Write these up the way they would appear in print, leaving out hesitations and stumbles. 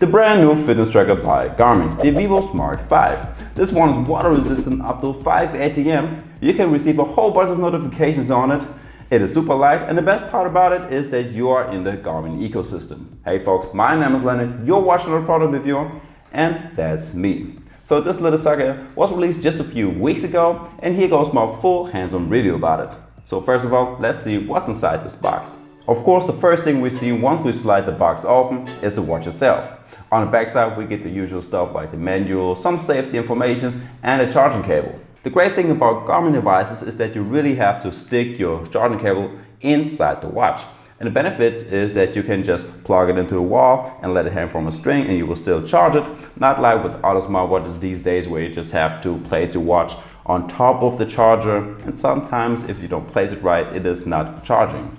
The brand new fitness tracker by Garmin, the Vivosmart 5. This one is water resistant up to 5 ATM. You can receive a whole bunch of notifications on it. It is super light, and the best part about it is that you are in the Garmin ecosystem. Hey folks, my name is Leonard, you're watching a product review, and that's me. So this little sucker was released just a few weeks ago, and here goes my full hands-on review about it. So first of all, let's see what's inside this box. Of course, the first thing we see once we slide the box open is the watch itself. On the backside we get the usual stuff like the manual, some safety information, and a charging cable. The great thing about Garmin devices is that you really have to stick your charging cable inside the watch. And the benefits is that you can just plug it into the wall and let it hang from a string and you will still charge it. Not like with other smartwatches these days where you just have to place your watch on top of the charger. And sometimes if you don't place it right, it is not charging.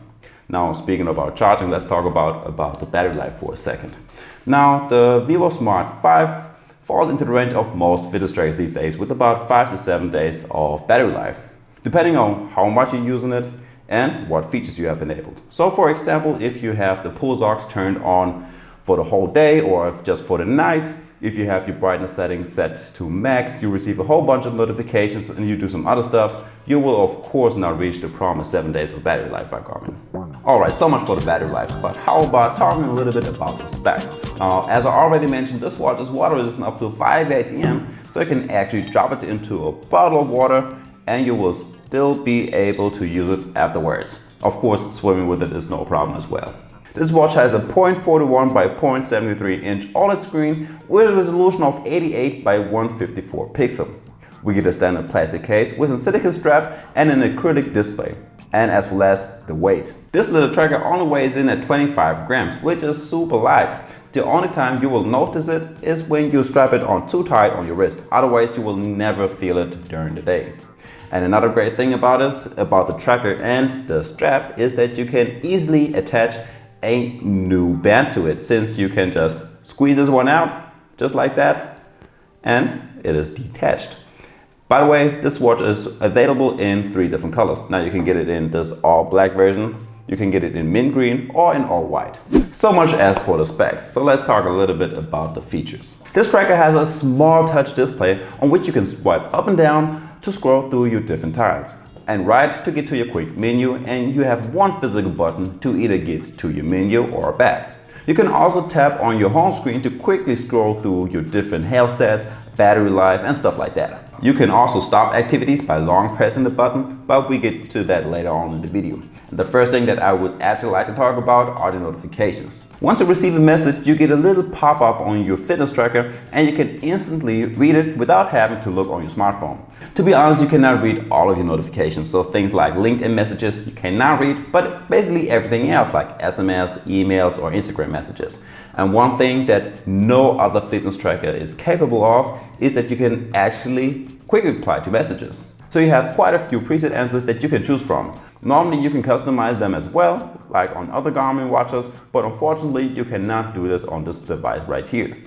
Now speaking about charging, let's talk about the battery life for a second. Now the Vivosmart 5 falls into the range of most fitness trackers these days with about 5 to 7 days of battery life, depending on how much you're using it and what features you have enabled. So for example, if you have the pulse ox turned on for the whole day or if just for the night, if you have your brightness settings set to max, you receive a whole bunch of notifications and you do some other stuff, you will of course not reach the promised 7 days of battery life by Garmin. Alright, so much for the battery life, but how about talking a little bit about the specs? As I already mentioned, this watch is water resistant up to 5 ATM, so you can actually drop it into a bottle of water and you will still be able to use it afterwards. Of course, swimming with it is no problem as well. This watch has a 0.41 by 0.73 inch OLED screen with a resolution of 88 by 154 pixel. We get a standard plastic case with a silicone strap and an acrylic display. And as for last, the weight. This little tracker only weighs in at 25 grams, which is super light. The only time you will notice it is when you strap it on too tight on your wrist. Otherwise, you will never feel it during the day. And another great thing about the tracker and the strap is that you can easily attach a new band to it, since you can just squeeze this one out just like that and it is detached. By the way, this watch is available in 3 different colors. Now you can get it in this all black version, you can get it in mint green or in all white. So much as for the specs. So let's talk a little bit about the features. This tracker has a small touch display on which you can swipe up and down to scroll through your different tiles, and right to get to your quick menu, and you have one physical button to either get to your menu or back. You can also tap on your home screen to quickly scroll through your different health stats, battery life and stuff like that. You can also stop activities by long pressing the button, but we get to that later on in the video. The first thing that I would actually like to talk about are the notifications. Once you receive a message, you get a little pop-up on your fitness tracker and you can instantly read it without having to look on your smartphone. To be honest, you cannot read all of your notifications, so things like LinkedIn messages you cannot read, but basically everything else like SMS, emails or Instagram messages. And one thing that no other fitness tracker is capable of is that you can actually quick reply to messages. So you have quite a few preset answers that you can choose from. Normally you can customize them as well, like on other Garmin watches, but unfortunately you cannot do this on this device right here.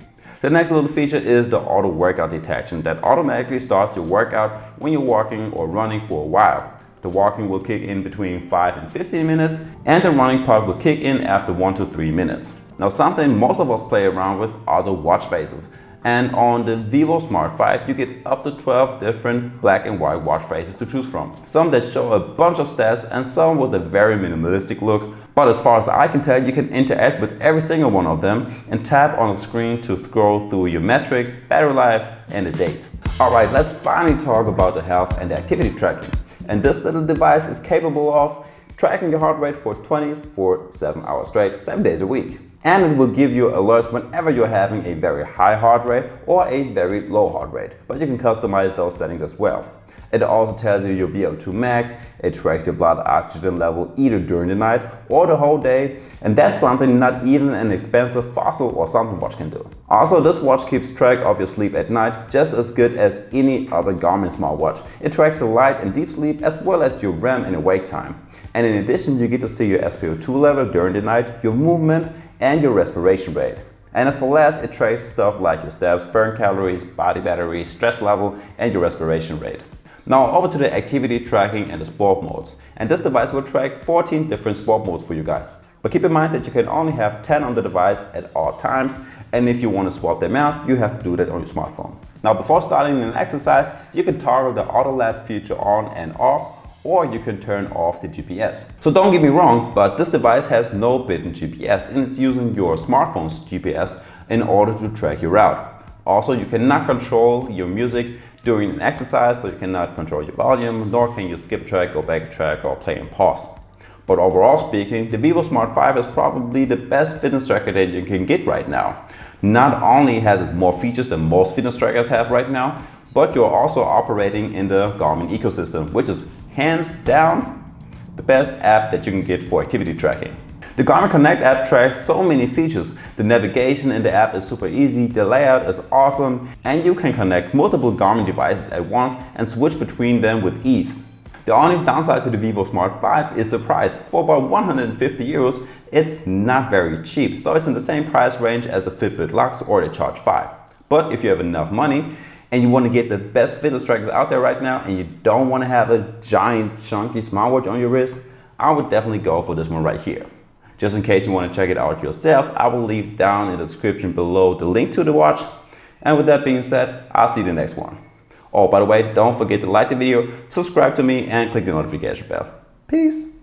The next little feature is the auto workout detection that automatically starts your workout when you're walking or running for a while. The walking will kick in between 5 and 15 minutes and the running part will kick in after 1 to 3 minutes. Now something most of us play around with are the watch faces. And on the Vivosmart 5 you get up to 12 different black and white watch faces to choose from. Some that show a bunch of stats and some with a very minimalistic look. But as far as I can tell, you can interact with every single one of them and tap on the screen to scroll through your metrics, battery life and the date. Alright, let's finally talk about the health and the activity tracking. And this little device is capable of tracking your heart rate for 24/7 hours straight, 7 days a week. And it will give you alerts whenever you're having a very high heart rate or a very low heart rate. But you can customize those settings as well. It also tells you your VO2 max, it tracks your blood oxygen level either during the night or the whole day, and that's something not even an expensive Fossil or something watch can do. Also, this watch keeps track of your sleep at night just as good as any other Garmin smartwatch. It tracks your light and deep sleep as well as your REM and awake time. And in addition, you get to see your SpO2 level during the night, your movement and your respiration rate. And as for last, it tracks stuff like your steps, burn calories, body battery, stress level and your respiration rate. Now over to the activity tracking and the sport modes. And this device will track 14 different sport modes for you guys. But keep in mind that you can only have 10 on the device at all times, and if you want to swap them out, you have to do that on your smartphone. Now, before starting an exercise, you can toggle the auto lap feature on and off, or you can turn off the GPS. So don't get me wrong, but this device has no built-in GPS, and it's using your smartphone's GPS in order to track your route. Also, you cannot control your music during an exercise, so you cannot control your volume, nor can you skip track, go back track, or play and pause. But overall speaking, the Vivosmart 5 is probably the best fitness tracker that you can get right now. Not only has it more features than most fitness trackers have right now, but you're also operating in the Garmin ecosystem, which is hands down the best app that you can get for activity tracking. The Garmin Connect app tracks so many features. The navigation in the app is super easy, the layout is awesome, and you can connect multiple Garmin devices at once and switch between them with ease. The only downside to the Vivosmart 5 is the price. For about 150 euros, it's not very cheap, so it's in the same price range as the Fitbit Lux or the Charge 5. But if you have enough money and you want to get the best fitness trackers out there right now and you don't want to have a giant chunky smartwatch on your wrist, I would definitely go for this one right here. Just in case you want to check it out yourself, I will leave down in the description below the link to the watch. And with that being said, I'll see you in the next one. Oh, by the way, don't forget to like the video, subscribe to me, and click the notification bell. Peace.